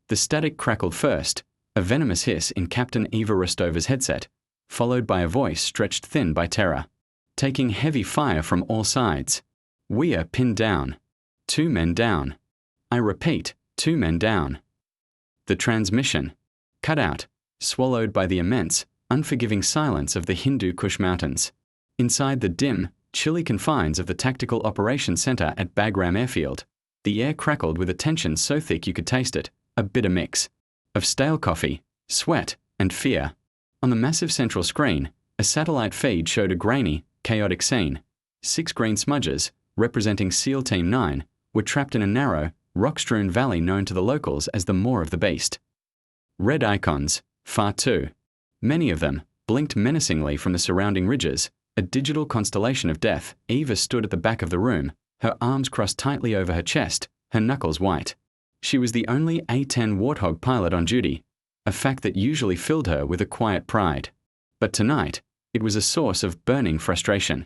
The static crackled first, a venomous hiss in Captain Eva Rostova's headset, followed by a voice stretched thin by terror. Taking heavy fire from all sides. We are pinned down. 2 men down. I repeat, 2 men down. The transmission. Cut out, swallowed by the immense, unforgiving silence of the Hindu Kush Mountains. Inside the dim, chilly confines of the Tactical Operations Center at Bagram Airfield, the air crackled with a tension so thick you could taste it, a bitter mix of stale coffee, sweat, and fear. On the massive central screen, a satellite feed showed a grainy, chaotic scene. 6 green smudges, representing SEAL Team 9, were trapped in a narrow, rock-strewn valley known to the locals as the Maw of the Beast. Red icons, far too. Many of them, blinked menacingly from the surrounding ridges, a digital constellation of death. Eva stood at the back of the room, her arms crossed tightly over her chest, her knuckles white. She was the only A-10 Warthog pilot on duty, a fact that usually filled her with a quiet pride. But tonight, it was a source of burning frustration.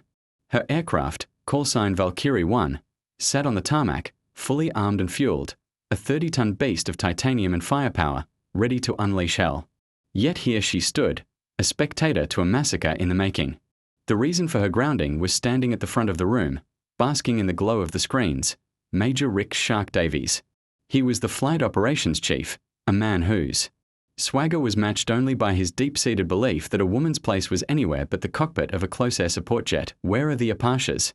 Her aircraft, callsign Valkyrie 1, sat on the tarmac, fully armed and fueled, a 30-ton beast of titanium and firepower, ready to unleash hell. Yet here she stood, a spectator to a massacre in the making. The reason for her grounding was standing at the front of the room, basking in the glow of the screens, Major Rick Shark Davies. He was the flight operations chief, a man whose swagger was matched only by his deep-seated belief that a woman's place was anywhere but the cockpit of a close air support jet. Where are the Apashas?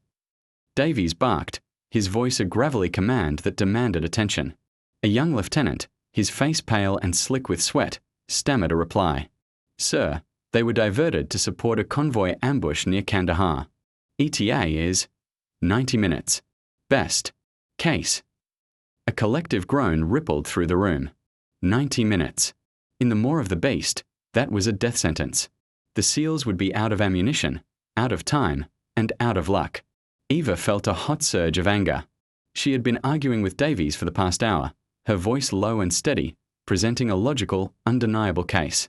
Davies barked, his voice a gravelly command that demanded attention. A young lieutenant, his face pale and slick with sweat, stammered a reply. Sir, they were diverted to support a convoy ambush near Kandahar. ETA is 90 minutes. Best case. A collective groan rippled through the room. 90 minutes. In the Maw of the Beast, that was a death sentence. The SEALs would be out of ammunition, out of time, and out of luck. Eva felt a hot surge of anger. She had been arguing with Davies for the past hour, her voice low and steady, presenting a logical, undeniable case.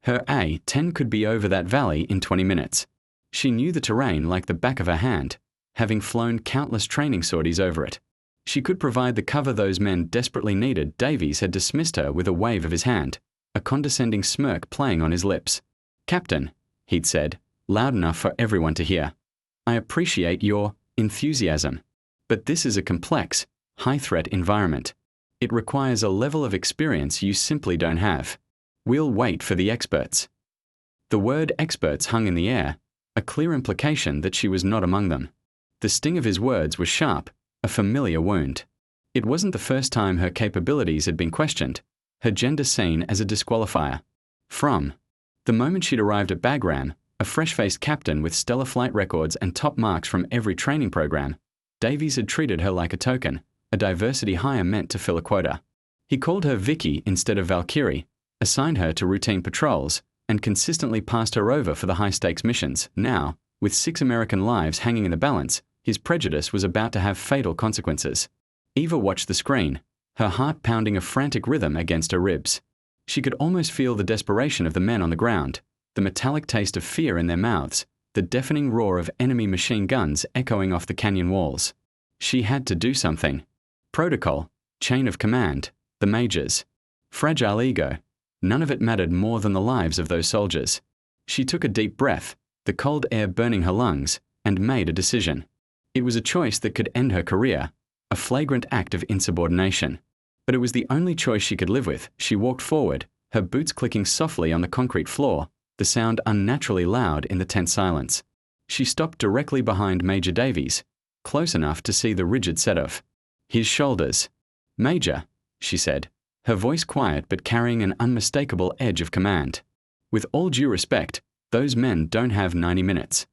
Her A-10 could be over that valley in 20 minutes. She knew the terrain like the back of her hand, having flown countless training sorties over it. She could provide the cover those men desperately needed. Davies had dismissed her with a wave of his hand, a condescending smirk playing on his lips. Captain, he'd said, loud enough for everyone to hear, I appreciate your enthusiasm, but this is a complex, high-threat environment. It requires a level of experience you simply don't have. We'll wait for the experts. The word experts hung in the air, a clear implication that she was not among them. The sting of his words was sharp, a familiar wound. It wasn't the first time her capabilities had been questioned, her gender seen as a disqualifier. From the moment she'd arrived at Bagram, a fresh-faced captain with stellar flight records and top marks from every training program, Davies had treated her like a token, a diversity hire meant to fill a quota. He called her Vicky instead of Valkyrie, assigned her to routine patrols, and consistently passed her over for the high-stakes missions. Now, with 6 American lives hanging in the balance, his prejudice was about to have fatal consequences. Eva watched the screen, her heart pounding a frantic rhythm against her ribs. She could almost feel the desperation of the men on the ground, the metallic taste of fear in their mouths, the deafening roar of enemy machine guns echoing off the canyon walls. She had to do something. Protocol, chain of command, the majors. Fragile ego. None of it mattered more than the lives of those soldiers. She took a deep breath, the cold air burning her lungs, and made a decision. It was a choice that could end her career, a flagrant act of insubordination. But it was the only choice she could live with. She walked forward, her boots clicking softly on the concrete floor, the sound unnaturally loud in the tense silence. She stopped directly behind Major Davies, close enough to see the rigid set of his shoulders. Major, she said, her voice quiet but carrying an unmistakable edge of command. With all due respect, those men don't have 90 minutes.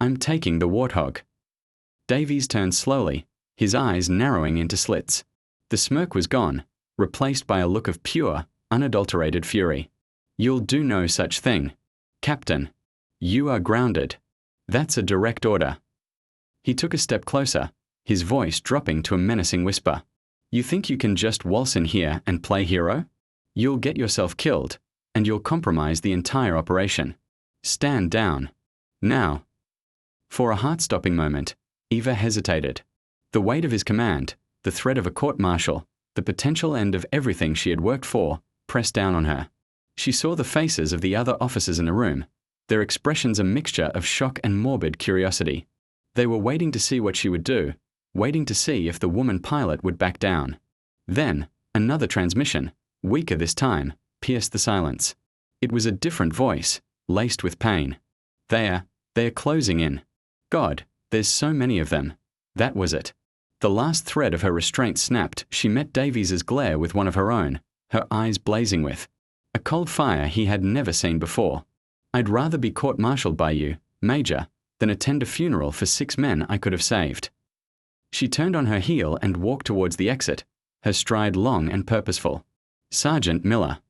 I'm taking the Warthog. Davies turned slowly, his eyes narrowing into slits. The smirk was gone, replaced by a look of pure, unadulterated fury. You'll do no such thing. Captain, you are grounded. That's a direct order. He took a step closer, his voice dropping to a menacing whisper. You think you can just waltz in here and play hero? You'll get yourself killed, and you'll compromise the entire operation. Stand down. Now. For a heart-stopping moment, Eva hesitated. The weight of his command, the threat of a court-martial, the the potential end of everything she had worked for, pressed down on her. She saw the faces of the other officers in the room, their expressions a mixture of shock and morbid curiosity. They were waiting to see what she would do, waiting to see if the woman pilot would back down. Then, another transmission, weaker this time, pierced the silence. It was a different voice, laced with pain. They're closing in. God, there's so many of them. That was it. The last thread of her restraint snapped. She met Davies's glare with one of her own, her eyes blazing with a cold fire he had never seen before. I'd rather be court-martialed by you, Major, than attend a funeral for 6 men I could have saved. She turned on her heel and walked towards the exit, her stride long and purposeful. Sergeant Miller.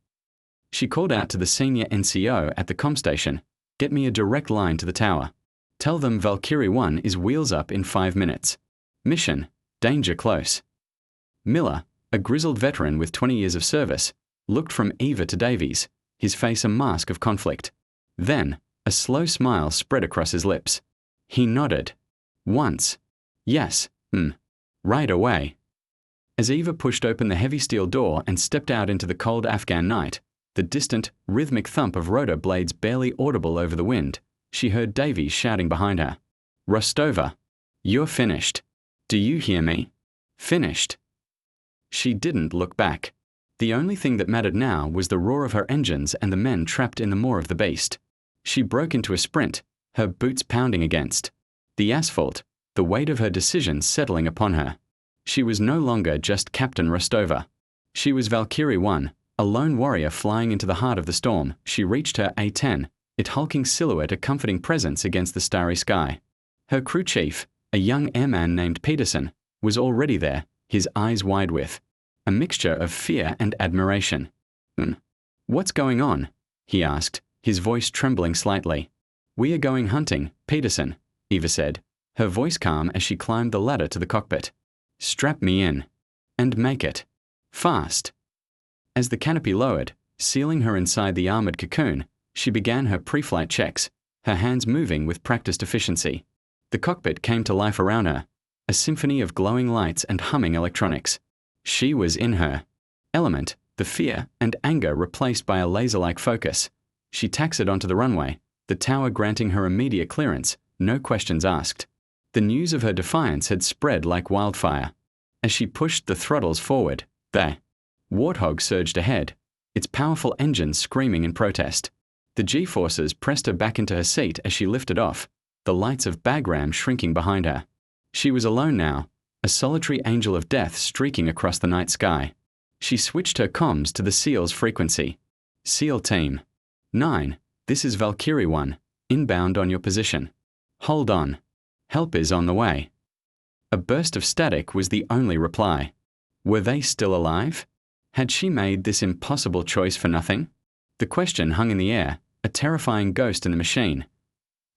She called out to the senior NCO at the comm station, get me a direct line to the tower. Tell them Valkyrie 1 is wheels up in 5 minutes. Mission, danger close. Miller, a grizzled veteran with 20 years of service, looked from Eva to Davies, his face a mask of conflict. Then, a slow smile spread across his lips. He nodded. Once. Yes, right away. As Eva pushed open the heavy steel door and stepped out into the cold Afghan night, the distant, rhythmic thump of rotor blades barely audible over the wind, she heard Davies shouting behind her. Rostova, you're finished. Do you hear me? Finished. She didn't look back. The only thing that mattered now was the roar of her engines and the men trapped in the maw of the beast. She broke into a sprint, her boots pounding against the asphalt, the weight of her decision settling upon her. She was no longer just Captain Rostova. She was Valkyrie 1, a lone warrior flying into the heart of the storm. She reached her A-10, its hulking silhouette a comforting presence against the starry sky. Her crew chief, a young airman named Peterson, was already there, his eyes wide with a mixture of fear and admiration. What's going on? He asked, his voice trembling slightly. We are going hunting, Peterson, Eva said, her voice calm as she climbed the ladder to the cockpit. Strap me in. And make it fast. As the canopy lowered, sealing her inside the armored cocoon, she began her pre-flight checks, her hands moving with practiced efficiency. The cockpit came to life around her, a symphony of glowing lights and humming electronics. She was in her element, the fear and anger replaced by a laser-like focus. She taxied onto the runway, the tower granting her immediate clearance, no questions asked. The news of her defiance had spread like wildfire. As she pushed the throttles forward, the Warthog surged ahead, its powerful engines screaming in protest. The G-forces pressed her back into her seat as she lifted off, the lights of Bagram shrinking behind her. She was alone now, a solitary angel of death streaking across the night sky. She switched her comms to the SEAL's frequency. SEAL Team 9, this is Valkyrie 1, inbound on your position. Hold on. Help is on the way. A burst of static was the only reply. Were they still alive? Had she made this impossible choice for nothing? The question hung in the air, a terrifying ghost in the machine.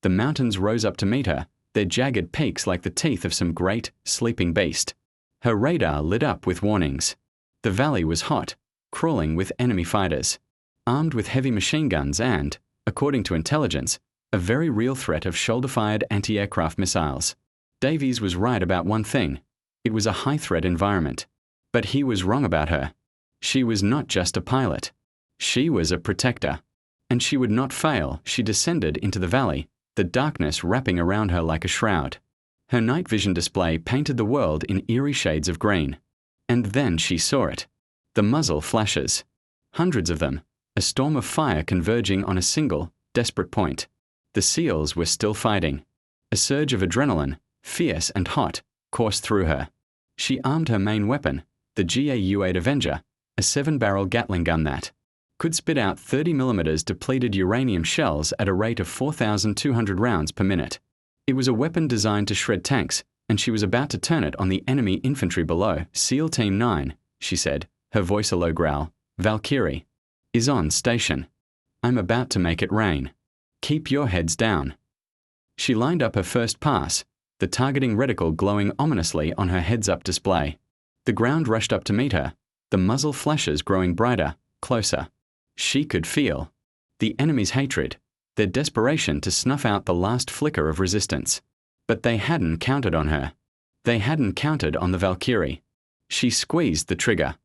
The mountains rose up to meet her, their jagged peaks like the teeth of some great, sleeping beast. Her radar lit up with warnings. The valley was hot, crawling with enemy fighters, armed with heavy machine guns and, according to intelligence, a very real threat of shoulder-fired anti-aircraft missiles. Davies was right about one thing. It was a high-threat environment. But he was wrong about her. She was not just a pilot. She was a protector. And she would not fail. She descended into the valley, the darkness wrapping around her like a shroud. Her night vision display painted the world in eerie shades of green. And then she saw it. The muzzle flashes. Hundreds of them, a storm of fire converging on a single, desperate point. The SEALs were still fighting. A surge of adrenaline, fierce and hot, coursed through her. She armed her main weapon, the GAU-8 Avenger, a 7-barrel Gatling gun that could spit out 30mm depleted uranium shells at a rate of 4,200 rounds per minute. It was a weapon designed to shred tanks, and she was about to turn it on the enemy infantry below. SEAL Team 9, she said, her voice a low growl. Valkyrie is on station. I'm about to make it rain. Keep your heads down. She lined up her first pass, the targeting reticle glowing ominously on her heads-up display. The ground rushed up to meet her, the muzzle flashes growing brighter, closer. She could feel the enemy's hatred, their desperation to snuff out the last flicker of resistance. But they hadn't counted on her. They hadn't counted on the Valkyrie. She squeezed the trigger.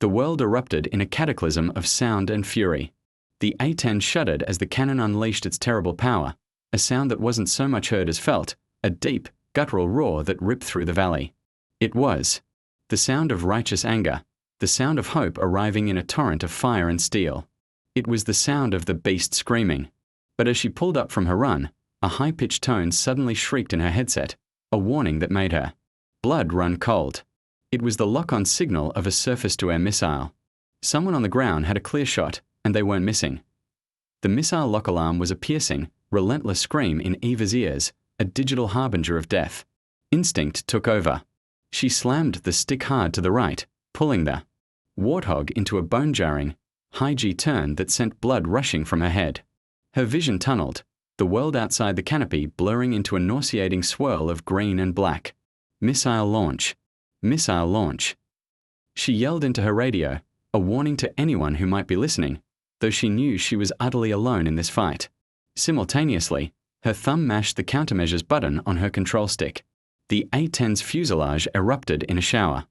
The world erupted in a cataclysm of sound and fury. The A-10 shuddered as the cannon unleashed its terrible power, a sound that wasn't so much heard as felt, a deep, guttural roar that ripped through the valley. It was the sound of righteous anger, the sound of hope arriving in a torrent of fire and steel. It was the sound of the beast screaming. But as she pulled up from her run, a high-pitched tone suddenly shrieked in her headset, a warning that made her blood run cold. It was the lock-on signal of a surface-to-air missile. Someone on the ground had a clear shot, and they weren't missing. The missile lock alarm was a piercing, relentless scream in Eva's ears, a digital harbinger of death. Instinct took over. She slammed the stick hard to the right, pulling the warthog into a bone-jarring, high-G turn that sent blood rushing from her head. Her vision tunneled, the world outside the canopy blurring into a nauseating swirl of green and black. Missile launch. Missile launch. She yelled into her radio, a warning to anyone who might be listening, though she knew she was utterly alone in this fight. Simultaneously, her thumb mashed the countermeasures button on her control stick. The A-10's fuselage erupted in a shower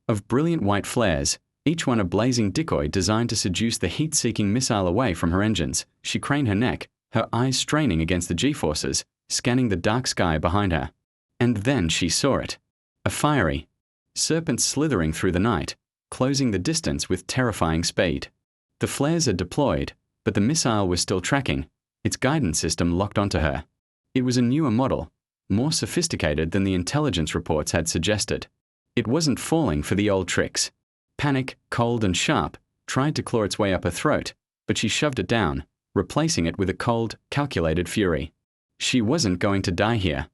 of brilliant white flares, each one a blazing decoy designed to seduce the heat-seeking missile away from her engines. She craned her neck, her eyes straining against the G-forces, scanning the dark sky behind her. And then she saw it. A fiery serpent slithering through the night, closing the distance with terrifying speed. The flares had deployed, but the missile was still tracking, its guidance system locked onto her. It was a newer model, more sophisticated than the intelligence reports had suggested. It wasn't falling for the old tricks. Panic, cold and sharp, tried to claw its way up her throat, but she shoved it down, replacing it with a cold, calculated fury. She wasn't going to die here.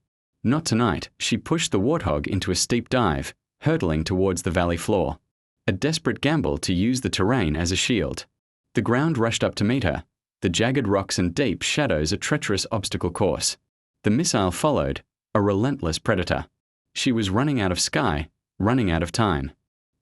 Not tonight. She pushed the warthog into a steep dive, hurtling towards the valley floor. A desperate gamble to use the terrain as a shield. The ground rushed up to meet her, the jagged rocks and deep shadows a treacherous obstacle course. The missile followed, a relentless predator. She was running out of sky, running out of time.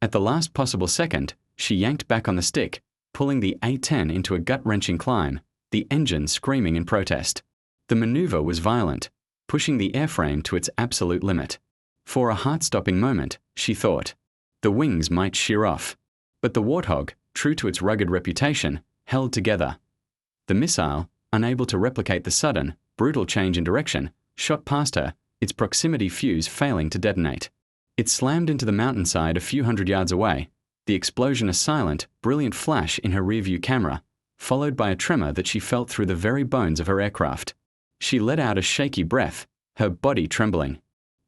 At the last possible second, she yanked back on the stick, pulling the A-10 into a gut-wrenching climb, the engine screaming in protest. The maneuver was violent, pushing the airframe to its absolute limit. For a heart-stopping moment, she thought, the wings might shear off. But the warthog, true to its rugged reputation, held together. The missile, unable to replicate the sudden, brutal change in direction, shot past her, its proximity fuse failing to detonate. It slammed into the mountainside a few hundred yards away, the explosion a silent, brilliant flash in her rearview camera, followed by a tremor that she felt through the very bones of her aircraft. She let out a shaky breath, her body trembling,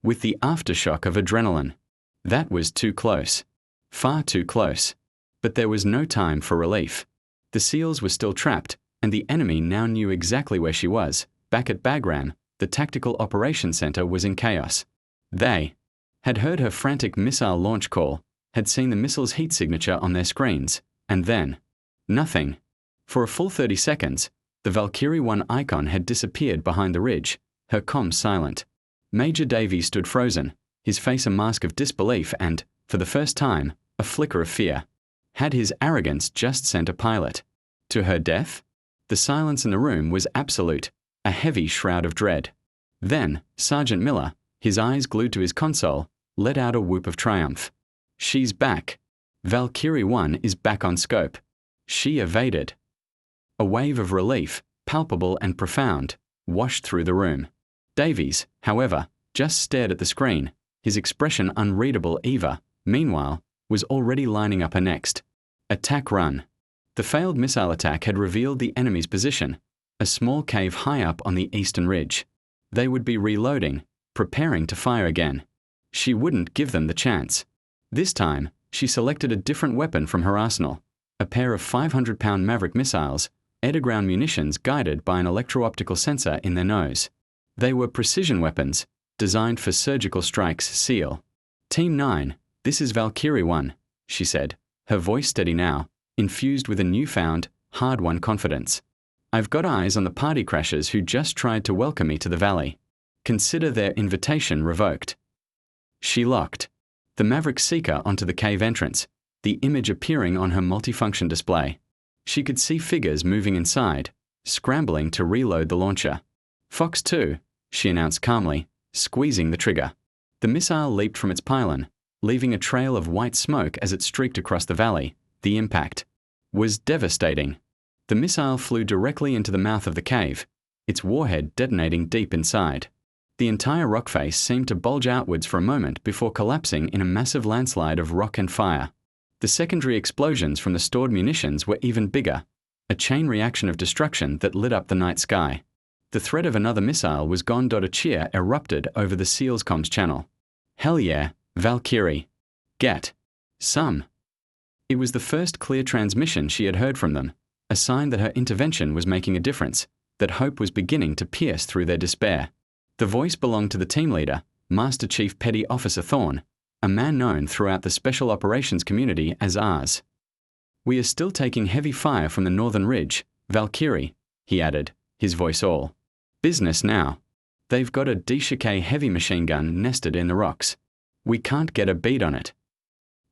with the aftershock of adrenaline. That was too close. Far too close. But there was no time for relief. The SEALs were still trapped, and the enemy now knew exactly where she was. Back at Bagram, the Tactical Operations Center was in chaos. They had heard her frantic missile launch call, had seen the missile's heat signature on their screens, and then nothing. For a full 30 seconds, the Valkyrie 1 icon had disappeared behind the ridge, her comms silent. Major Davies stood frozen, his face a mask of disbelief and, for the first time, a flicker of fear. Had his arrogance just sent a pilot to her death? The silence in the room was absolute, a heavy shroud of dread. Then, Sergeant Miller, his eyes glued to his console, let out a whoop of triumph. She's back. Valkyrie 1 is back on scope. She evaded. A wave of relief, palpable and profound, washed through the room. Davies, however, just stared at the screen, his expression unreadable. Eva, meanwhile, was already lining up her next attack run. The failed missile attack had revealed the enemy's position, a small cave high up on the eastern ridge. They would be reloading, preparing to fire again. She wouldn't give them the chance. This time, she selected a different weapon from her arsenal, a pair of 500-pound Maverick missiles, air-to-ground munitions guided by an electro-optical sensor in their nose. They were precision weapons, designed for surgical strikes. SEAL. Team 9, this is Valkyrie 1, she said, her voice steady now, infused with a newfound, hard-won confidence. I've got eyes on the party crashers who just tried to welcome me to the valley. Consider their invitation revoked. She locked the Maverick Seeker onto the cave entrance, the image appearing on her multifunction display. She could see figures moving inside, scrambling to reload the launcher. Fox 2, she announced calmly, squeezing the trigger. The missile leaped from its pylon, leaving a trail of white smoke as it streaked across the valley. The impact was devastating. The missile flew directly into the mouth of the cave, its warhead detonating deep inside. The entire rock face seemed to bulge outwards for a moment before collapsing in a massive landslide of rock and fire. The secondary explosions from the stored munitions were even bigger, a chain reaction of destruction that lit up the night sky. The threat of another missile was gone. A cheer erupted over the SEAL's comms channel. Hell yeah, Valkyrie. Get some. It was the first clear transmission she had heard from them, a sign that her intervention was making a difference, that hope was beginning to pierce through their despair. The voice belonged to the team leader, Master Chief Petty Officer Thorne, a man known throughout the special operations community as ours. We are still taking heavy fire from the northern ridge, Valkyrie, he added, his voice all business now. They've got a D-Shike heavy machine gun nested in the rocks. We can't get a bead on it.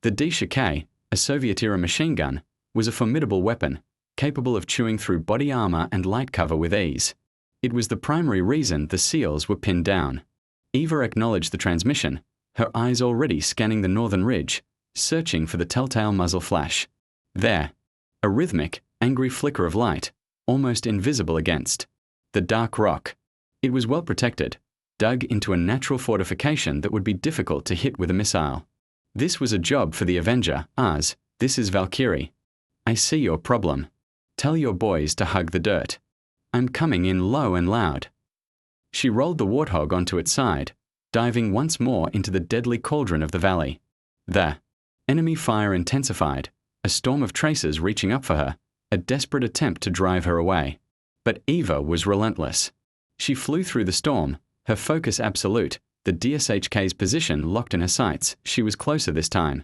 The D-Shike, a Soviet-era machine gun, was a formidable weapon, capable of chewing through body armor and light cover with ease. It was the primary reason the SEALs were pinned down. Eva acknowledged the transmission, her eyes already scanning the northern ridge, searching for the telltale muzzle flash. There, a rhythmic, angry flicker of light, almost invisible against the dark rock. It was well protected, dug into a natural fortification that would be difficult to hit with a missile. This was a job for the Avenger. Ours, this is Valkyrie. I see your problem. Tell your boys to hug the dirt. I'm coming in low and loud. She rolled the warthog onto its side, diving once more into the deadly cauldron of the valley. The enemy fire intensified, a storm of tracers reaching up for her, a desperate attempt to drive her away. But Eva was relentless. She flew through the storm, her focus absolute, the DSHK's position locked in her sights. She was closer this time.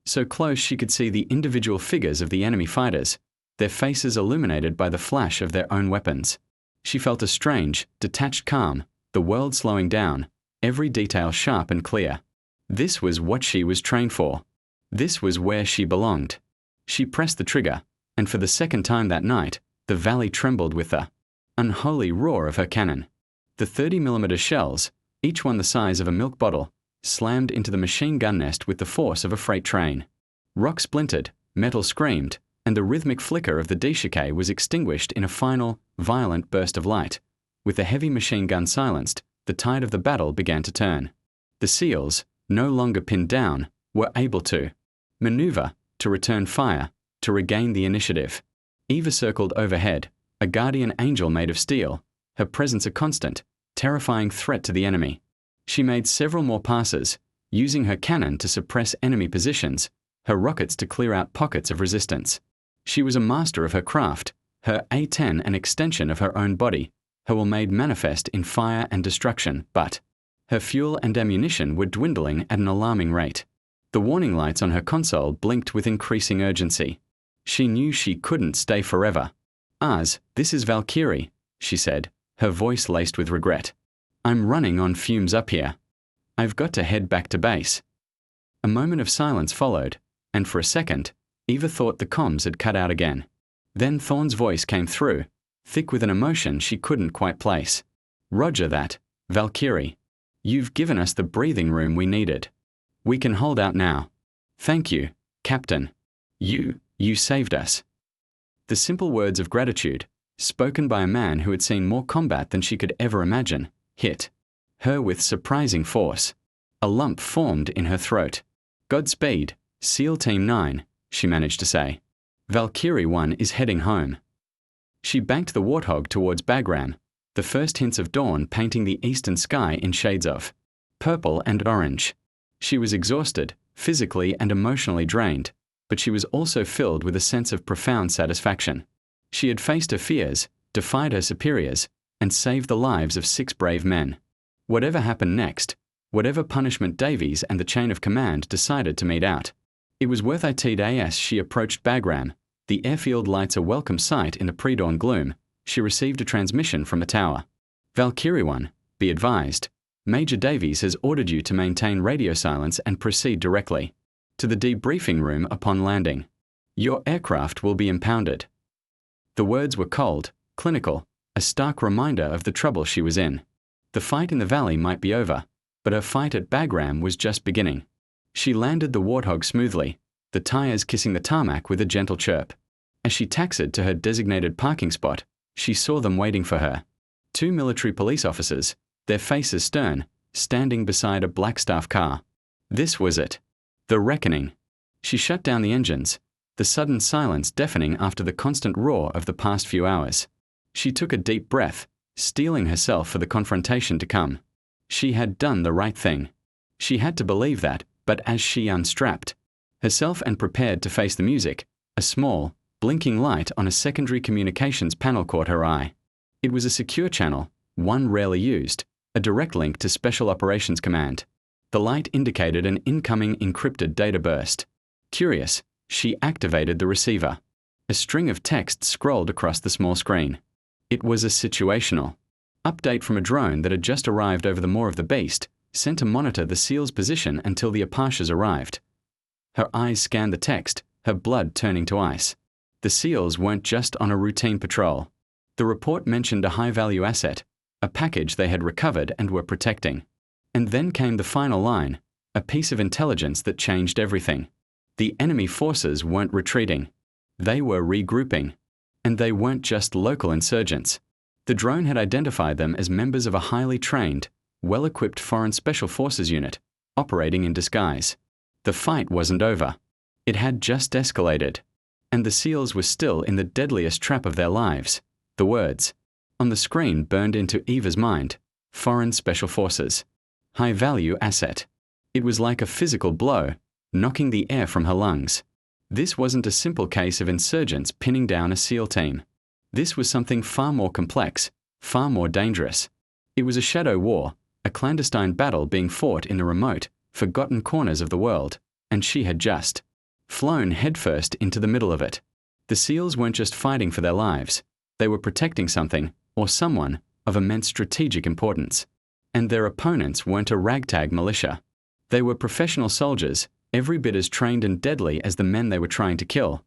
So close she could see the individual figures of the enemy fighters, their faces illuminated by the flash of their own weapons. She felt a strange, detached calm, the world slowing down, every detail sharp and clear. This was what she was trained for. This was where she belonged. She pressed the trigger, and for the second time that night, the valley trembled with the unholy roar of her cannon. The 30mm shells, each one the size of a milk bottle, slammed into the machine gun nest with the force of a freight train. Rock splintered, metal screamed, and the rhythmic flicker of the D-Shike was extinguished in a final, violent burst of light. With the heavy machine gun silenced, the tide of the battle began to turn. The SEALs, no longer pinned down, were able to maneuver, to return fire, to regain the initiative. Eva circled overhead, a guardian angel made of steel, her presence a constant, terrifying threat to the enemy. She made several more passes, using her cannon to suppress enemy positions, her rockets to clear out pockets of resistance. She was a master of her craft, her A-10 an extension of her own body, her will made manifest in fire and destruction, but her fuel and ammunition were dwindling at an alarming rate. The warning lights on her console blinked with increasing urgency. She knew she couldn't stay forever. Ours, this is Valkyrie, she said, her voice laced with regret. I'm running on fumes up here. I've got to head back to base. A moment of silence followed, and for a second, Eva thought the comms had cut out again. Then Thorne's voice came through, thick with an emotion she couldn't quite place. Roger that, Valkyrie. You've given us the breathing room we needed. We can hold out now. Thank you, Captain. You saved us. The simple words of gratitude, spoken by a man who had seen more combat than she could ever imagine, hit her with surprising force. A lump formed in her throat. Godspeed, SEAL Team 9, she managed to say. Valkyrie 1 is heading home. She banked the warthog towards Bagram, the first hints of dawn painting the eastern sky in shades of purple and orange. She was exhausted, physically and emotionally drained, but she was also filled with a sense of profound satisfaction. She had faced her fears, defied her superiors, and saved the lives of 6 brave men. Whatever happened next, whatever punishment Davies and the chain of command decided to mete out, it was worth it. As she approached Bagram, the airfield lights a welcome sight in the pre-dawn gloom, she received a transmission from the tower. Valkyrie 1, be advised, Major Davies has ordered you to maintain radio silence and proceed directly to the debriefing room upon landing. Your aircraft will be impounded. The words were cold, clinical, a stark reminder of the trouble she was in. The fight in the valley might be over, but her fight at Bagram was just beginning. She landed the Warthog smoothly, the tires kissing the tarmac with a gentle chirp. As she taxied to her designated parking spot, she saw them waiting for her. 2 military police officers, their faces stern, standing beside a black staff car. This was it. The reckoning. She shut down the engines, the sudden silence deafening after the constant roar of the past few hours. She took a deep breath, steeling herself for the confrontation to come. She had done the right thing. She had to believe that, but as she unstrapped herself and prepared to face the music, a small, blinking light on a secondary communications panel caught her eye. It was a secure channel, one rarely used, a direct link to Special Operations Command. The light indicated an incoming encrypted data burst. Curious, she activated the receiver. A string of text scrolled across the small screen. It was a situational update from a drone that had just arrived over the Maw of the Beast, sent to monitor the SEAL's position until the Apaches arrived. Her eyes scanned the text, her blood turning to ice. The SEALs weren't just on a routine patrol. The report mentioned a high-value asset, a package they had recovered and were protecting. And then came the final line, a piece of intelligence that changed everything. The enemy forces weren't retreating. They were regrouping. And they weren't just local insurgents. The drone had identified them as members of a highly trained, well-equipped Foreign Special Forces unit, operating in disguise. The fight wasn't over. It had just escalated. And the SEALs were still in the deadliest trap of their lives. The words on the screen burned into Eva's mind. Foreign Special Forces. High-value asset. It was like a physical blow, knocking the air from her lungs. This wasn't a simple case of insurgents pinning down a SEAL team. This was something far more complex, far more dangerous. It was a shadow war, a clandestine battle being fought in the remote, forgotten corners of the world, and she had just flown headfirst into the middle of it. The SEALs weren't just fighting for their lives. They were protecting something, or someone, of immense strategic importance. And their opponents weren't a ragtag militia. They were professional soldiers, every bit as trained and deadly as the men they were trying to kill.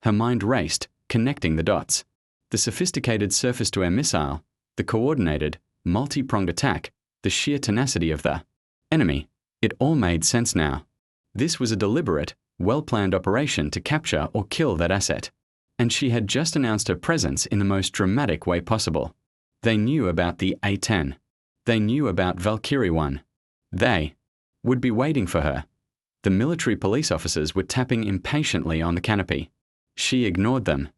Her mind raced, connecting the dots. The sophisticated surface-to-air missile, the coordinated, multi-pronged attack, the sheer tenacity of the enemy. It all made sense now. This was a deliberate, well-planned operation to capture or kill that asset. And she had just announced her presence in the most dramatic way possible. They knew about the A-10. They knew about Valkyrie 1. They would be waiting for her. The military police officers were tapping impatiently on the canopy. She ignored them.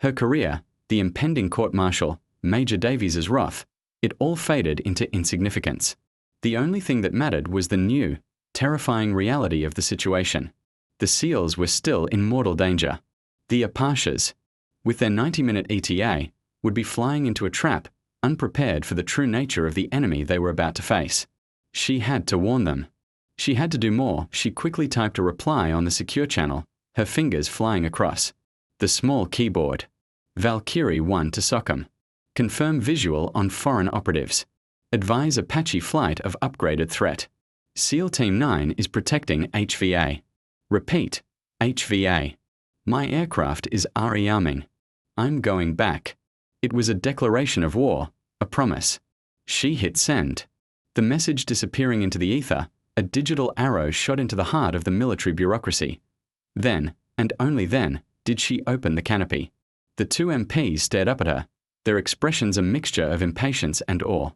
Her career, the impending court-martial, Major Davies's wrath, it all faded into insignificance. The only thing that mattered was the new, terrifying reality of the situation. The SEALs were still in mortal danger. The Apaches, with their 90-minute ETA, would be flying into a trap, unprepared for the true nature of the enemy they were about to face. She had to warn them. She had to do more. She quickly typed a reply on the secure channel, her fingers flying across the small keyboard. Valkyrie 1 to SOCOM. Confirm visual on foreign operatives. Advise Apache flight of upgraded threat. SEAL Team 9 is protecting HVA. Repeat, HVA. My aircraft is rearming. I'm going back. It was a declaration of war, a promise. She hit send. The message disappearing into the ether, a digital arrow shot into the heart of the military bureaucracy. Then, and only then, did she open the canopy. The 2 MPs stared up at her, their expressions a mixture of impatience and awe.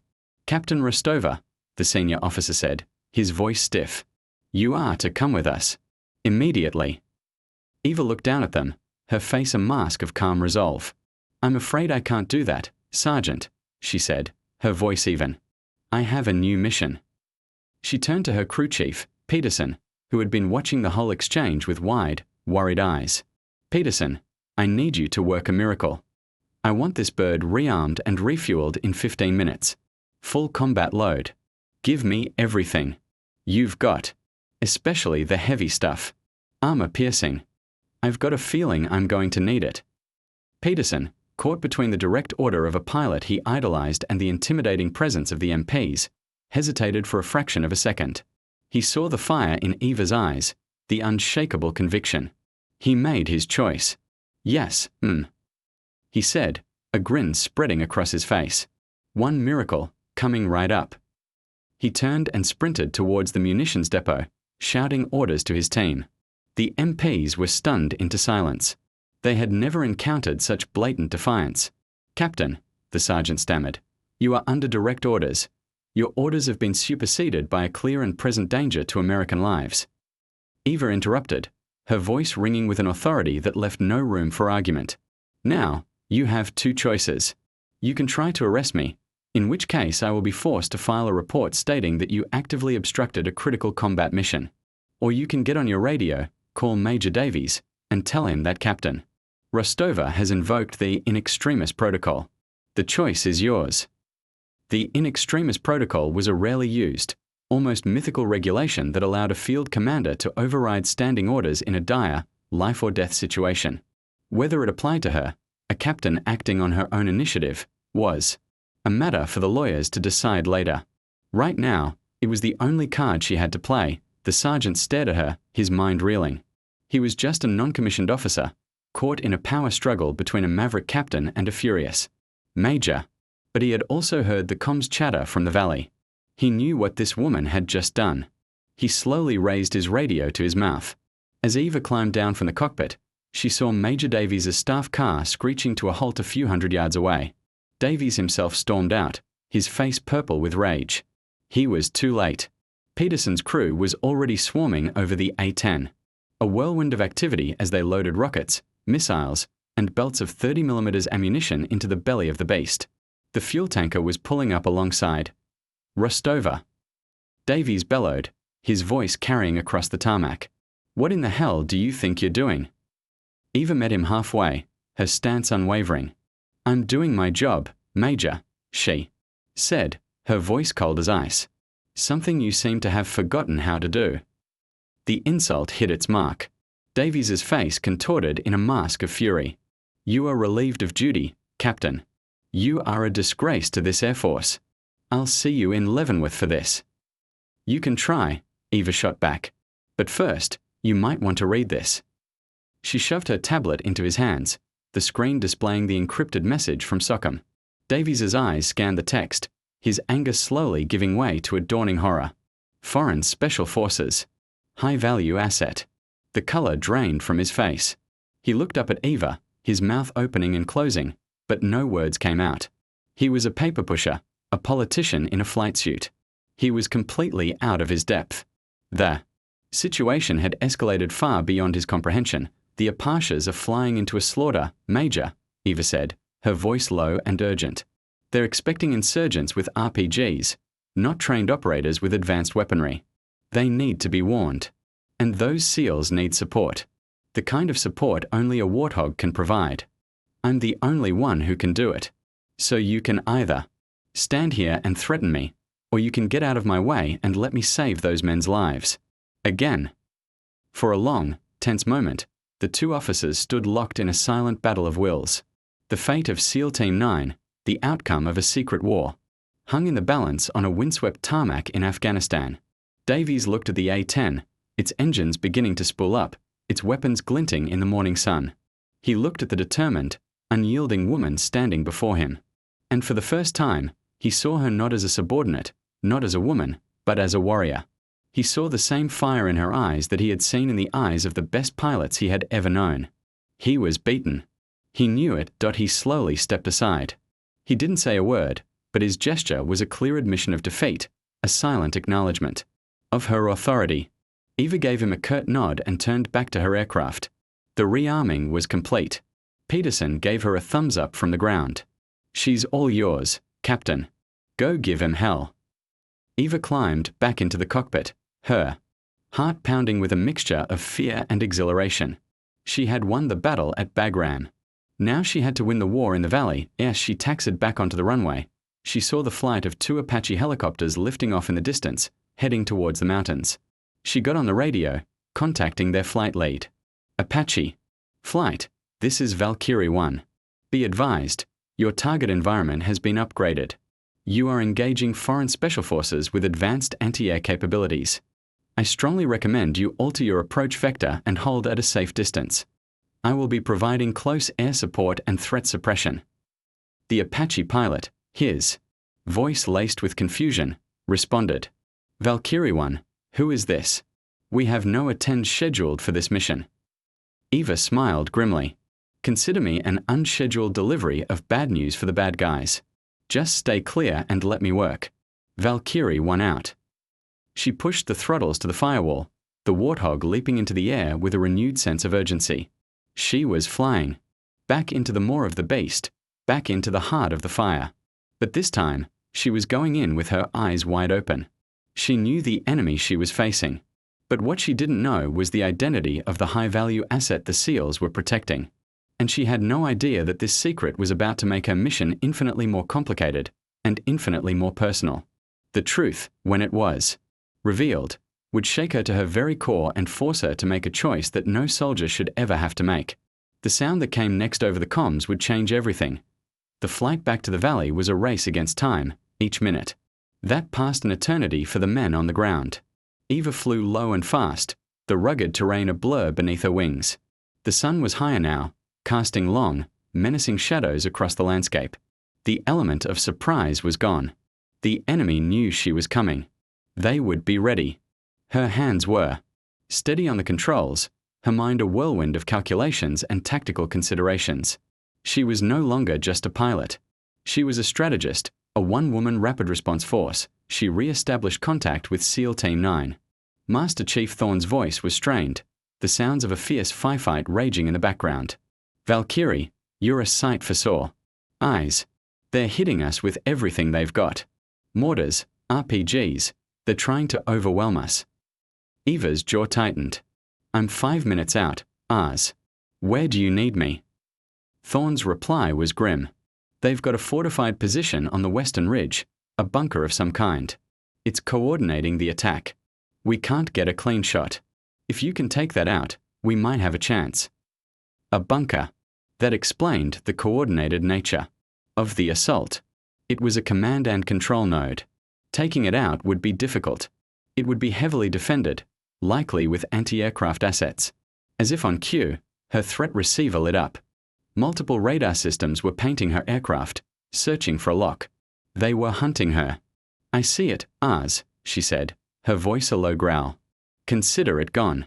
Captain Rostova, the senior officer said, his voice stiff. You are to come with us. Immediately. Eva looked down at them, her face a mask of calm resolve. I'm afraid I can't do that, Sergeant, she said, her voice even. I have a new mission. She turned to her crew chief, Peterson, who had been watching the whole exchange with wide, worried eyes. Peterson, I need you to work a miracle. I want this bird rearmed and refueled in 15 minutes. Full combat load. Give me everything. You've got. Especially the heavy stuff. Armor piercing. I've got a feeling I'm going to need it. Peterson, caught between the direct order of a pilot he idolized and the intimidating presence of the MPs, hesitated for a fraction of a second. He saw the fire in Eva's eyes, the unshakable conviction. He made his choice. Yes, he said, a grin spreading across his face. One miracle, coming right up. He turned and sprinted towards the munitions depot, shouting orders to his team. The MPs were stunned into silence. They had never encountered such blatant defiance. "Captain," the sergeant stammered, "you are under direct orders. Your orders have been superseded by a clear and present danger to American lives." Eva interrupted, her voice ringing with an authority that left no room for argument. "Now, you have two choices. You can try to arrest me, in which case I will be forced to file a report stating that you actively obstructed a critical combat mission. Or you can get on your radio, call Major Davies, and tell him that Captain Rostova has invoked the in extremis protocol. The choice is yours." The in extremis protocol was a rarely used, almost mythical regulation that allowed a field commander to override standing orders in a dire, life-or-death situation. Whether it applied to her, a captain acting on her own initiative, was a matter for the lawyers to decide later. Right now, it was the only card she had to play. The sergeant stared at her, his mind reeling. He was just a non-commissioned officer, caught in a power struggle between a maverick captain and a furious major. But he had also heard the comms chatter from the valley. He knew what this woman had just done. He slowly raised his radio to his mouth. As Eva climbed down from the cockpit, she saw Major Davies' staff car screeching to a halt a few hundred yards away. Davies himself stormed out, his face purple with rage. He was too late. Peterson's crew was already swarming over the A-10. A whirlwind of activity as they loaded rockets, missiles, and belts of 30mm ammunition into the belly of the beast. The fuel tanker was pulling up alongside. "Rostova!" Davies bellowed, his voice carrying across the tarmac. "What in the hell do you think you're doing?" Eva met him halfway, her stance unwavering. "I'm doing my job, Major," she said, her voice cold as ice. "Something you seem to have forgotten how to do." The insult hit its mark. Davies' face contorted in a mask of fury. "You are relieved of duty, Captain. You are a disgrace to this Air Force. I'll see you in Leavenworth for this." "You can try," Eva shot back. "But first, you might want to read this." She shoved her tablet into his hands, the screen displaying the encrypted message from SOCOM. Davies' eyes scanned the text, his anger slowly giving way to a dawning horror. "Foreign Special Forces. High-value asset." The color drained from his face. He looked up at Eva, his mouth opening and closing, but no words came out. He was a paper pusher, a politician in a flight suit. He was completely out of his depth. The situation had escalated far beyond his comprehension. "The Apashas are flying into a slaughter, Major," Eva said, her voice low and urgent. "They're expecting insurgents with RPGs, not trained operators with advanced weaponry. They need to be warned. And those SEALs need support. The kind of support only a warthog can provide. I'm the only one who can do it. So you can either stand here and threaten me, or you can get out of my way and let me save those men's lives." Again. For a long, tense moment, the two officers stood locked in a silent battle of wills. The fate of SEAL Team 9, the outcome of a secret war, hung in the balance on a windswept tarmac in Afghanistan. Davies looked at the A-10, its engines beginning to spool up, its weapons glinting in the morning sun. He looked at the determined, unyielding woman standing before him. And for the first time, he saw her not as a subordinate, not as a woman, but as a warrior. He saw the same fire in her eyes that he had seen in the eyes of the best pilots he had ever known. He was beaten. He knew it. He slowly stepped aside. He didn't say a word, but his gesture was a clear admission of defeat, a silent acknowledgement of her authority. Eva gave him a curt nod and turned back to her aircraft. The rearming was complete. Peterson gave her a thumbs up from the ground. "She's all yours, Captain. Go give him hell." Eva climbed back into the cockpit, her heart pounding with a mixture of fear and exhilaration. She had won the battle at Bagram. Now she had to win the war in the valley. As she taxied back onto the runway, she saw the flight of 2 Apache helicopters lifting off in the distance, heading towards the mountains. She got on the radio, contacting their flight lead. "Apache. Flight, this is Valkyrie 1. Be advised, your target environment has been upgraded. You are engaging foreign special forces with advanced anti-air capabilities. I strongly recommend you alter your approach vector and hold at a safe distance. I will be providing close air support and threat suppression." The Apache pilot, his voice laced with confusion, responded. "Valkyrie 1, who is this? We have no A-10 scheduled for this mission. Eva smiled grimly. Consider me an unscheduled delivery of bad news for the bad guys. Just stay clear and let me work. Valkyrie won out. She pushed the throttles to the firewall, the warthog leaping into the air with a renewed sense of urgency. She was flying. Back into the maw of the beast, back into the heart of the fire. But this time, she was going in with her eyes wide open. She knew the enemy she was facing. But what she didn't know was the identity of the high-value asset the SEALs were protecting. And she had no idea that this secret was about to make her mission infinitely more complicated and infinitely more personal. The truth, when it was revealed, would shake her to her very core and force her to make a choice that no soldier should ever have to make. The sound that came next over the comms would change everything. The flight back to the valley was a race against time, each minute. That passed an eternity for the men on the ground. Eva flew low and fast, the rugged terrain a blur beneath her wings. The sun was higher now, casting long, menacing shadows across the landscape. The element of surprise was gone. The enemy knew she was coming. They would be ready. Her hands were steady on the controls, her mind a whirlwind of calculations and tactical considerations. She was no longer just a pilot. She was a strategist, a one-woman rapid response force. She re-established contact with SEAL Team 9. Master Chief Thorne's voice was strained, the sounds of a fierce firefight raging in the background. Valkyrie, you're a sight for sore eyes. They're hitting us with everything they've got. Mortars, RPGs, they're trying to overwhelm us. Eva's jaw tightened. I'm 5 minutes out, Ars. Where do you need me? Thorne's reply was grim. They've got a fortified position on the western ridge, a bunker of some kind. It's coordinating the attack. We can't get a clean shot. If you can take that out, we might have a chance. A bunker. That explained the coordinated nature of the assault. It was a command and control node. Taking it out would be difficult. It would be heavily defended, likely with anti-aircraft assets. As if on cue, her threat receiver lit up. Multiple radar systems were painting her aircraft, searching for a lock. They were hunting her. I see it, Ars, she said, her voice a low growl. Consider it gone.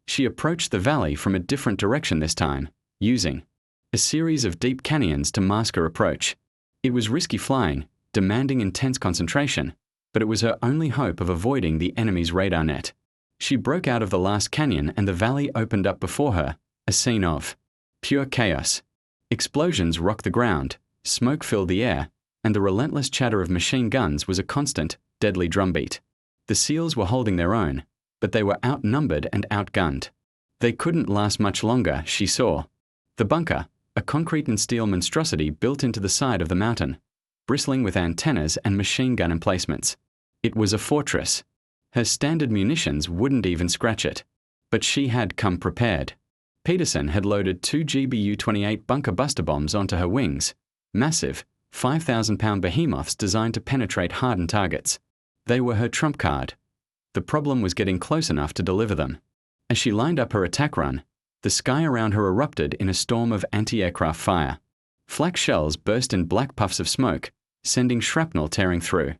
She approached the valley from a different direction this time, using a series of deep canyons to mask her approach. It was risky flying, demanding intense concentration, but it was her only hope of avoiding the enemy's radar net. She broke out of the last canyon and the valley opened up before her, a scene of pure chaos. Explosions rocked the ground, smoke filled the air, and the relentless chatter of machine guns was a constant, deadly drumbeat. The SEALs were holding their own, but they were outnumbered and outgunned. They couldn't last much longer, she saw. The bunker, a concrete and steel monstrosity built into the side of the mountain, bristling with antennas and machine gun emplacements. It was a fortress. Her standard munitions wouldn't even scratch it. But she had come prepared. Peterson had loaded 2 GBU-28 bunker buster bombs onto her wings, massive, 5,000-pound behemoths designed to penetrate hardened targets. They were her trump card. The problem was getting close enough to deliver them. As she lined up her attack run, the sky around her erupted in a storm of anti-aircraft fire. Flak shells burst in black puffs of smoke, sending shrapnel tearing through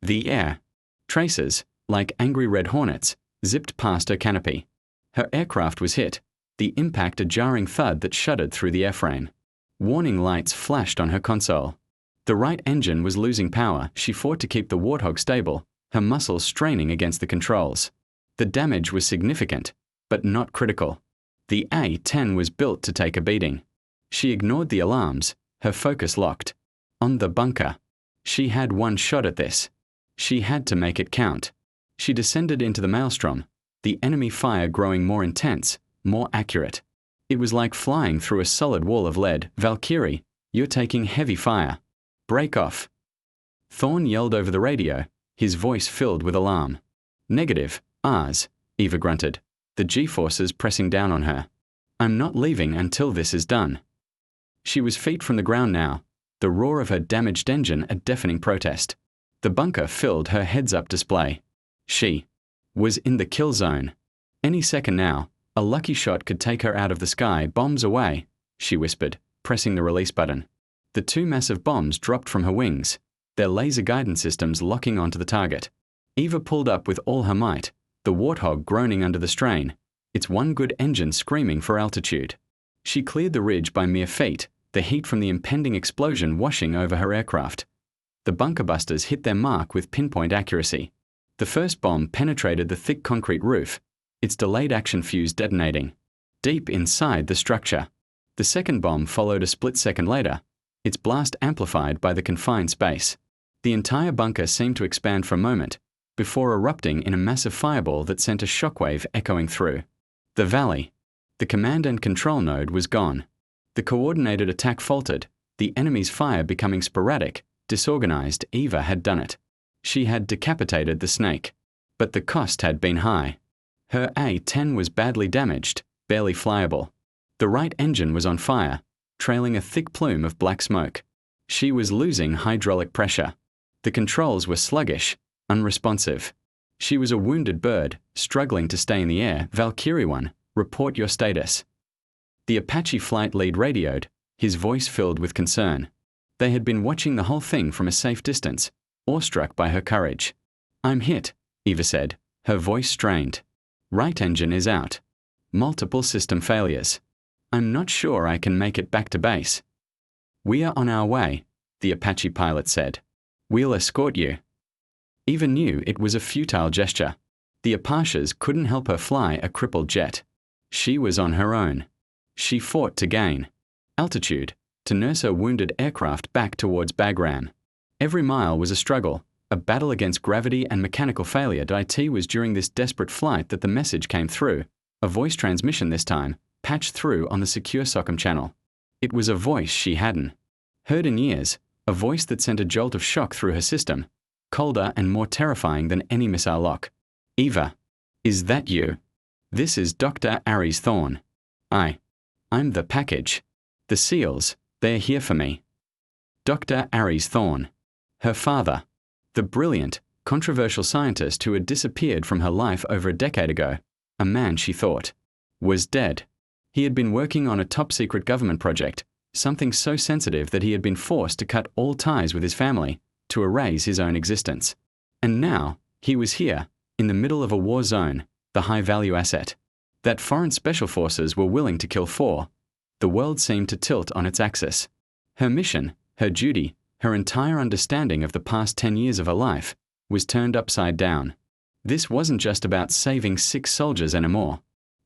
the air. Tracers, like angry red hornets, zipped past her canopy. Her aircraft was hit, the impact a jarring thud that shuddered through the airframe. Warning lights flashed on her console. The right engine was losing power. She fought to keep the Warthog stable, her muscles straining against the controls. The damage was significant, but not critical. The A-10 was built to take a beating. She ignored the alarms, her focus locked on the bunker. She had one shot at this. She had to make it count. She descended into the maelstrom, the enemy fire growing more intense, more accurate. It was like flying through a solid wall of lead. Valkyrie, you're taking heavy fire. Break off. Thorne yelled over the radio, his voice filled with alarm. Negative, Ars, Eva grunted, the G-forces pressing down on her. I'm not leaving until this is done. She was feet from the ground now, the roar of her damaged engine a deafening protest. The bunker filled her heads-up display. She was in the kill zone. Any second now, a lucky shot could take her out of the sky. Bombs away, she whispered, pressing the release button. The 2 massive bombs dropped from her wings, their laser guidance systems locking onto the target. Eva pulled up with all her might, the Warthog groaning under the strain, its one good engine screaming for altitude. She cleared the ridge by mere feet, the heat from the impending explosion washing over her aircraft. The bunker busters hit their mark with pinpoint accuracy. The first bomb penetrated the thick concrete roof, its delayed action fuse detonating deep inside the structure. The second bomb followed a split second later, its blast amplified by the confined space. The entire bunker seemed to expand for a moment, before erupting in a massive fireball that sent a shockwave echoing through the valley. The command and control node was gone. The coordinated attack faltered, the enemy's fire becoming sporadic, disorganized. Eva had done it. She had decapitated the snake. But the cost had been high. Her A-10 was badly damaged, barely flyable. The right engine was on fire, trailing a thick plume of black smoke. She was losing hydraulic pressure. The controls were sluggish, unresponsive. She was a wounded bird, struggling to stay in the air. Valkyrie 1, report your status. The Apache flight lead radioed, his voice filled with concern. They had been watching the whole thing from a safe distance, awestruck by her courage. I'm hit, Eva said, her voice strained. Right engine is out. Multiple system failures. I'm not sure I can make it back to base. We are on our way, the Apache pilot said. We'll escort you. Eva knew it was a futile gesture. The Apaches couldn't help her fly a crippled jet. She was on her own. She fought to gain altitude, to nurse her wounded aircraft back towards Bagram. Every mile was a struggle, a battle against gravity and mechanical failure. It was during this desperate flight that the message came through, a voice transmission this time, patched through on the secure SOCOM channel. It was a voice she hadn't heard in years, a voice that sent a jolt of shock through her system, colder and more terrifying than any missile lock. Eva, is that you? This is Dr. Aries Thorne. I'm the package. The SEALs, they're here for me. Dr. Aries Thorne. Her father, the brilliant, controversial scientist who had disappeared from her life over a decade ago, a man she thought was dead. He had been working on a top-secret government project, something so sensitive that he had been forced to cut all ties with his family, to erase his own existence. And now, he was here, in the middle of a war zone, the high-value asset that foreign special forces were willing to kill for. The world seemed to tilt on its axis. Her mission, her duty, her entire understanding of the past 10 years of her life, was turned upside down. This wasn't just about saving 6 soldiers anymore.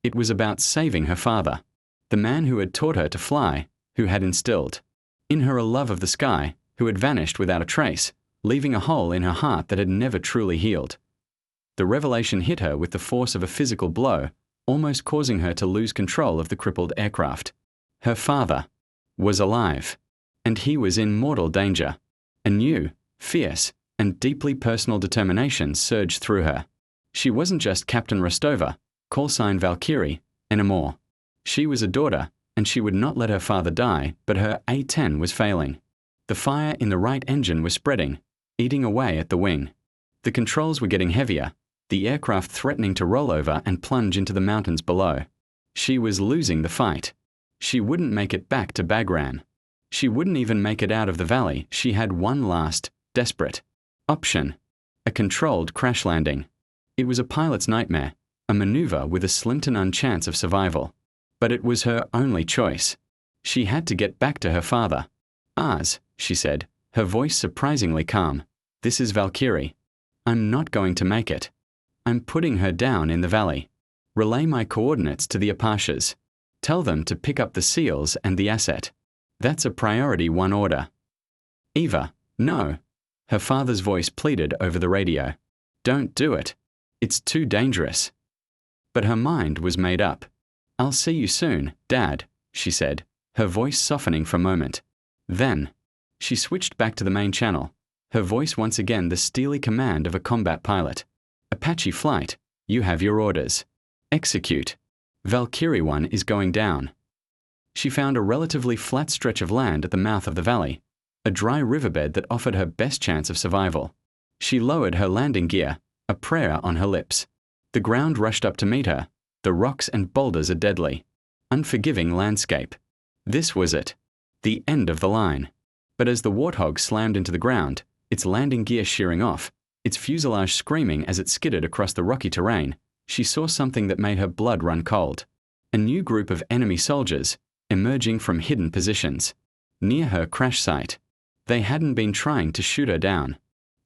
It was about saving her father, the man who had taught her to fly, who had instilled in her a love of the sky, who had vanished without a trace, leaving a hole in her heart that had never truly healed. The revelation hit her with the force of a physical blow, almost causing her to lose control of the crippled aircraft. Her father was alive, and he was in mortal danger. A new, fierce, and deeply personal determination surged through her. She wasn't just Captain Rostova, call sign Valkyrie, anymore. She was a daughter, and she would not let her father die, but her A-10 was failing. The fire in the right engine was spreading, eating away at the wing. The controls were getting heavier, the aircraft threatening to roll over and plunge into the mountains below. She was losing the fight. She wouldn't make it back to Bagram. She wouldn't even make it out of the valley. She had one last, desperate option: a controlled crash landing. It was a pilot's nightmare, a maneuver with a slim to none chance of survival. But it was her only choice. She had to get back to her father. Ars, she said, her voice surprisingly calm. This is Valkyrie. I'm not going to make it. I'm putting her down in the valley. Relay my coordinates to the Apaches. Tell them to pick up the SEALs and the asset. That's a priority 1 order. Eva, no. Her father's voice pleaded over the radio. Don't do it. It's too dangerous. But her mind was made up. I'll see you soon, Dad, she said, her voice softening for a moment. Then, she switched back to the main channel, her voice once again the steely command of a combat pilot. Apache flight, you have your orders. Execute. Valkyrie 1 is going down. She found a relatively flat stretch of land at the mouth of the valley, a dry riverbed that offered her best chance of survival. She lowered her landing gear, a prayer on her lips. The ground rushed up to meet her. The rocks and boulders a deadly, unforgiving landscape. This was it. The end of the line. But as the Warthog slammed into the ground, its landing gear shearing off, its fuselage screaming as it skidded across the rocky terrain, she saw something that made her blood run cold. A new group of enemy soldiers, emerging from hidden positions. Near her crash site. They hadn't been trying to shoot her down.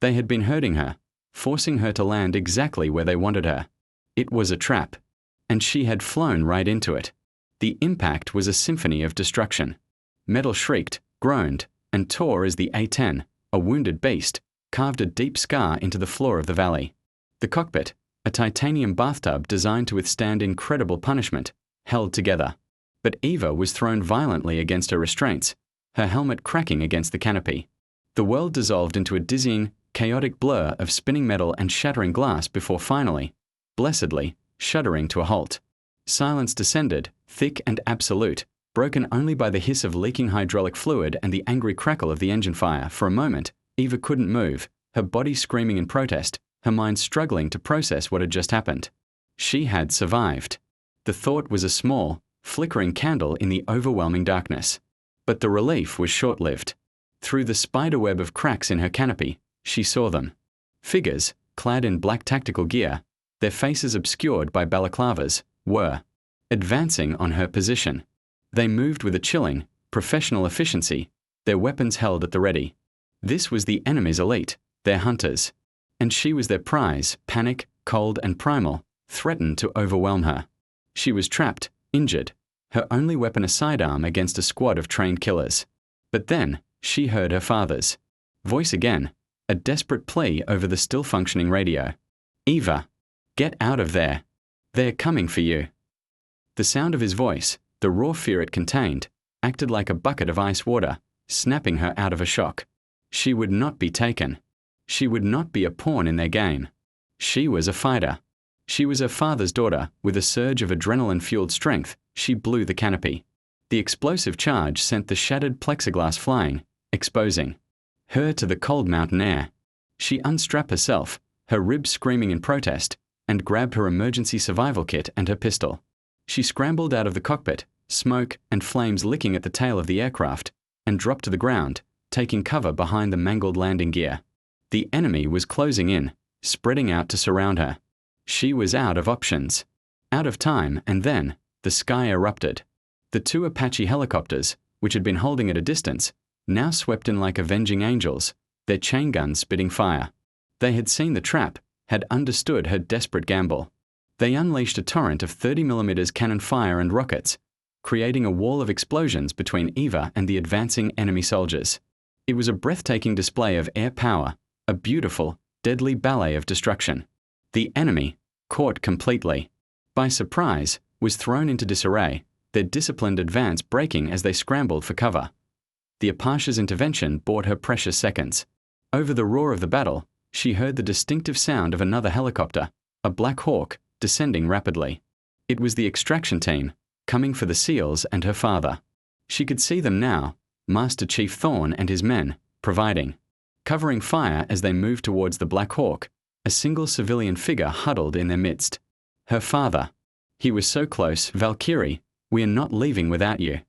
They had been hurting her, forcing her to land exactly where they wanted her. It was a trap. And she had flown right into it. The impact was a symphony of destruction. Metal shrieked, groaned, and tore as the A-10, a wounded beast, carved a deep scar into the floor of the valley. The cockpit, a titanium bathtub designed to withstand incredible punishment, held together. But Eva was thrown violently against her restraints, her helmet cracking against the canopy. The world dissolved into a dizzying, chaotic blur of spinning metal and shattering glass before finally, blessedly, shuddering to a halt. Silence descended, thick and absolute, broken only by the hiss of leaking hydraulic fluid and the angry crackle of the engine fire. For a moment, Eva couldn't move, her body screaming in protest, her mind struggling to process what had just happened. She had survived. The thought was a small, flickering candle in the overwhelming darkness. But the relief was short-lived. Through the spiderweb of cracks in her canopy, she saw them. Figures, clad in black tactical gear, their faces obscured by balaclavas, were advancing on her position. They moved with a chilling, professional efficiency, their weapons held at the ready. This was the enemy's elite, their hunters. And she was their prize, panic, cold and primal, threatened to overwhelm her. She was trapped, injured, her only weapon a sidearm against a squad of trained killers. But then, she heard her father's voice again, a desperate plea over the still-functioning radio. "Eva, get out of there. They're coming for you." The sound of his voice, the raw fear it contained, acted like a bucket of ice water, snapping her out of a shock. She would not be taken. She would not be a pawn in their game. She was a fighter. She was her father's daughter. With a surge of adrenaline-fueled strength, she blew the canopy. The explosive charge sent the shattered plexiglass flying, exposing her to the cold mountain air. She unstrapped herself, her ribs screaming in protest, and grabbed her emergency survival kit and her pistol. She scrambled out of the cockpit, smoke and flames licking at the tail of the aircraft, and dropped to the ground, taking cover behind the mangled landing gear. The enemy was closing in, spreading out to surround her. She was out of options, out of time, and then the sky erupted. The two Apache helicopters, which had been holding at a distance, now swept in like avenging angels, their chain guns spitting fire. They had seen the trap, had understood her desperate gamble. They unleashed a torrent of 30mm cannon fire and rockets, creating a wall of explosions between Eva and the advancing enemy soldiers. It was a breathtaking display of air power, a beautiful, deadly ballet of destruction. The enemy, caught completely by surprise, was thrown into disarray, their disciplined advance breaking as they scrambled for cover. The Apache's intervention bought her precious seconds. Over the roar of the battle, she heard the distinctive sound of another helicopter, a Black Hawk, descending rapidly. It was the extraction team, coming for the SEALs and her father. She could see them now, Master Chief Thorne and his men, providing, covering fire as they moved towards the Black Hawk, a single civilian figure huddled in their midst. Her father. He was so close. "Valkyrie, we are not leaving without you."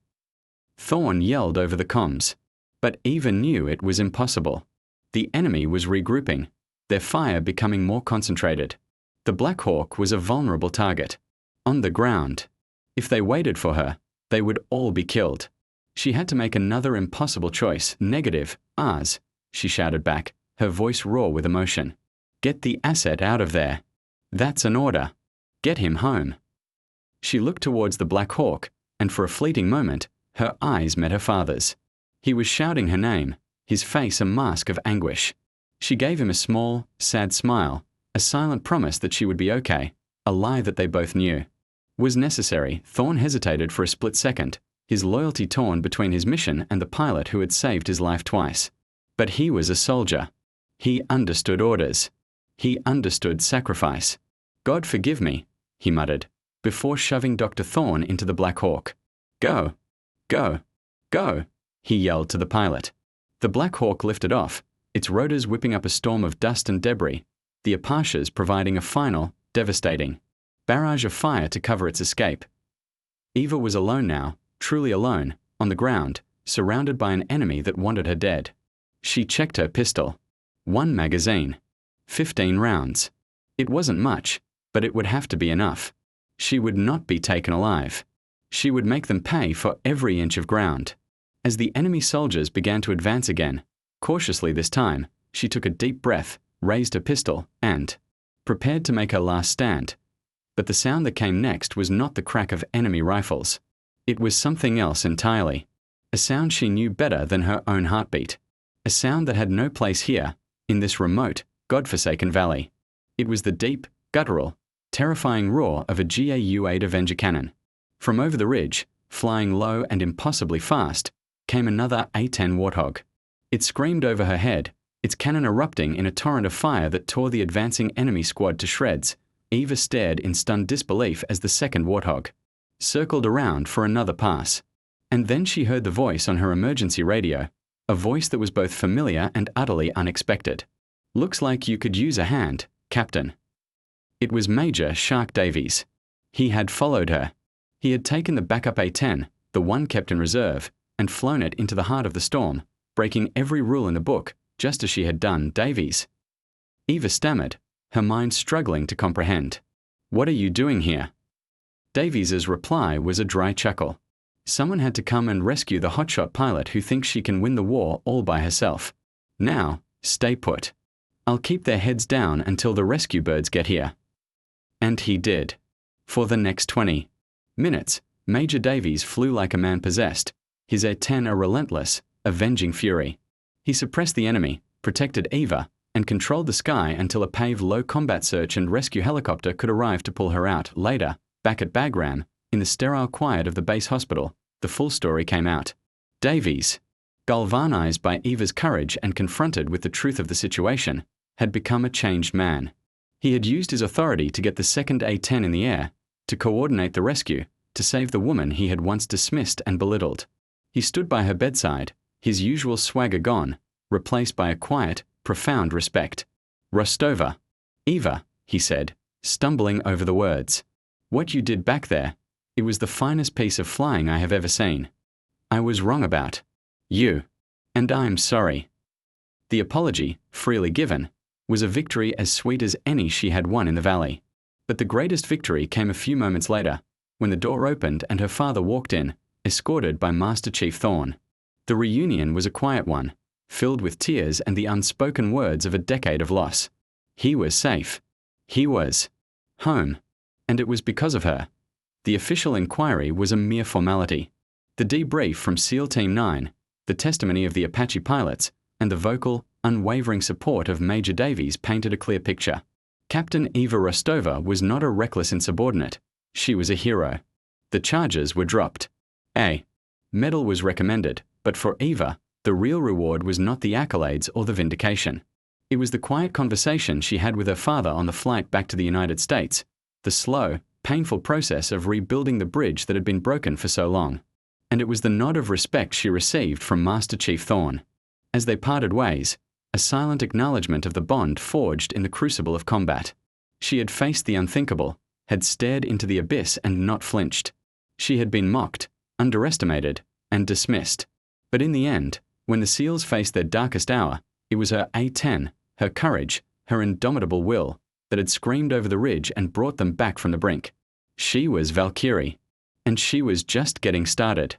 Thorne yelled over the comms. But Eva knew it was impossible. The enemy was regrouping, their fire becoming more concentrated. The Black Hawk was a vulnerable target. On the ground. If they waited for her, they would all be killed. She had to make another impossible choice. "Negative, ours," she shouted back, her voice raw with emotion. "Get the asset out of there. That's an order. Get him home." She looked towards the Black Hawk, and for a fleeting moment, her eyes met her father's. He was shouting her name, his face a mask of anguish. She gave him a small, sad smile, a silent promise that she would be okay, a lie that they both knew was necessary. Thorne hesitated for a split second, his loyalty torn between his mission and the pilot who had saved his life twice. But he was a soldier. He understood orders. He understood sacrifice. "God forgive me," he muttered, before shoving Dr. Thorne into the Black Hawk. "Go, go, go," he yelled to the pilot. The Black Hawk lifted off, its rotors whipping up a storm of dust and debris, the Apaches providing a final, devastating barrage of fire to cover its escape. Eva was alone now, truly alone, on the ground, surrounded by an enemy that wanted her dead. She checked her pistol. 1 magazine. 15 rounds. It wasn't much, but it would have to be enough. She would not be taken alive. She would make them pay for every inch of ground. As the enemy soldiers began to advance again, cautiously this time, she took a deep breath, raised her pistol, and prepared to make her last stand. But the sound that came next was not the crack of enemy rifles. It was something else entirely. A sound she knew better than her own heartbeat. A sound that had no place here, in this remote, God-forsaken valley. It was the deep, guttural, terrifying roar of a GAU-8 Avenger cannon. From over the ridge, flying low and impossibly fast, came another A-10 Warthog. It screamed over her head, its cannon erupting in a torrent of fire that tore the advancing enemy squad to shreds. Eva stared in stunned disbelief as the second Warthog circled around for another pass. And then she heard the voice on her emergency radio, a voice that was both familiar and utterly unexpected. "Looks like you could use a hand, Captain." It was Major Shark Davies. He had followed her. He had taken the backup A-10, the one kept in reserve, and flown it into the heart of the storm, breaking every rule in the book, just as she had done Davies. Eva stammered, her mind struggling to comprehend. "What are you doing here?" Davies's reply was a dry chuckle. Someone had to come and rescue the hotshot pilot who thinks she can win the war all by herself. Now, stay put. I'll keep their heads down until the rescue birds get here. And he did. For the next 20 minutes, Major Davies flew like a man possessed, his A-10 a relentless, avenging fury. He suppressed the enemy, protected Eva, and controlled the sky until a PAVE low combat search and rescue helicopter could arrive to pull her out. Later, back at Bagram, in the sterile quiet of the base hospital, the full story came out. Davies, galvanized by Eva's courage and confronted with the truth of the situation, had become a changed man. He had used his authority to get the second A-10 in the air, to coordinate the rescue, to save the woman he had once dismissed and belittled. He stood by her bedside, his usual swagger gone, replaced by a quiet, profound respect. "Rostova." "Eva," he said, stumbling over the words. "What you did back there, it was the finest piece of flying I have ever seen. I was wrong about you, and I'm sorry." The apology, freely given, was a victory as sweet as any she had won in the valley. But the greatest victory came a few moments later, when the door opened and her father walked in, escorted by Master Chief Thorne. The reunion was a quiet one, filled with tears and the unspoken words of a decade of loss. He was safe. He was home. And it was because of her. The official inquiry was a mere formality. The debrief from SEAL Team 9, the testimony of the Apache pilots, and the vocal, unwavering support of Major Davies painted a clear picture. Captain Eva Rostova was not a reckless insubordinate. She was a hero. The charges were dropped. A medal was recommended, but for Eva, the real reward was not the accolades or the vindication. It was the quiet conversation she had with her father on the flight back to the United States, the slow, painful process of rebuilding the bridge that had been broken for so long. And it was the nod of respect she received from Master Chief Thorne. As they parted ways, a silent acknowledgement of the bond forged in the crucible of combat. She had faced the unthinkable, had stared into the abyss and not flinched. She had been mocked, underestimated, and dismissed. But in the end, when the SEALs faced their darkest hour, it was her A-10, her courage, her indomitable will, that had screamed over the ridge and brought them back from the brink. She was Valkyrie, and she was just getting started.